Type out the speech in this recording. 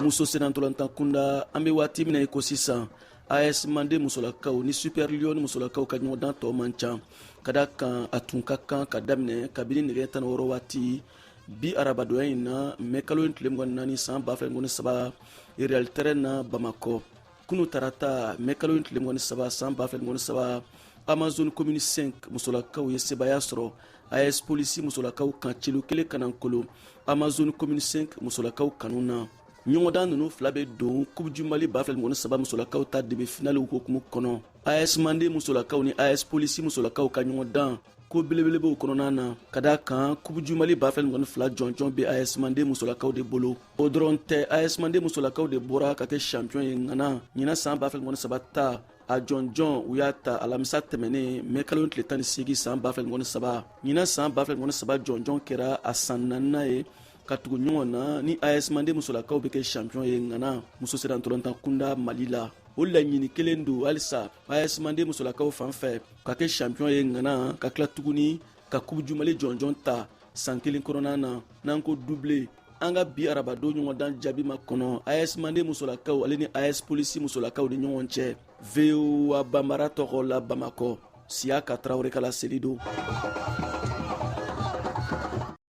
muso senantolanta kunda an be waati mina i ko sisan AS Mande musolakaw ni Super Lion musolakaw ka ɲɔgɔndan tɔ man ca ka da kan a tun ka kan ka daminɛ kabini nɛgɛ 16 waati bi arabadoya in na mɛ kalo in tile 24 san 2023 Real Terrain na Bamakɔ kunu tarata mɛ kalo in tile 23 san 2023 Amazon Commune 5 musolakaw ye sebaya sɔrɔ AS Polisi musolakaw kan celu kelen kanankolo Amazon Commune 5 musolakaw kanu na ɲɔgɔndan ninnu fila bɛ don Coupe du Mali 2023 musolakaw ta debe finale hukumu kɔnɔ AS Mande musolakaw ni AS Polisi musolakaw ka ɲɔgɔndan ko belebelebew kɔnɔna na ka da kan Coupe du Mali 2022 jɔnjɔn bɛ AS Mande musolakaw de bolo o dɔrɔn tɛ AS Mande musolakaw de bɔra ka kɛ champion ye ŋana ɲina san 2023 ta a jɔnjɔn u y'a ta alamisa tɛmɛnen mɛ kalo tile 18 san 2023 ɲina san 2023 jɔnjɔn kɛra a san 4nan ye ka tugu ɲɔgɔn na ni AS Mande musolakaw bɛ kɛ champion ye ŋana muso serantolanta kunda Mali la o laɲini kelen don halisa AS Mande musolakaw fan fɛ ka kɛ champion ye ŋana ka tila tuguni ka Coupe du Mali jɔnjɔn ta san kelen kɔnɔna na n'an ko double an ka bi arabado ɲɔgɔndan jaabi ma kɔnɔ AS Mande musolakaw ale ni AS Polisi musolakaw ni ɲɔgɔn cɛ VOA Bambara tɔgɔ la Bamakɔ Siya Ka Tarawele ka laseli don.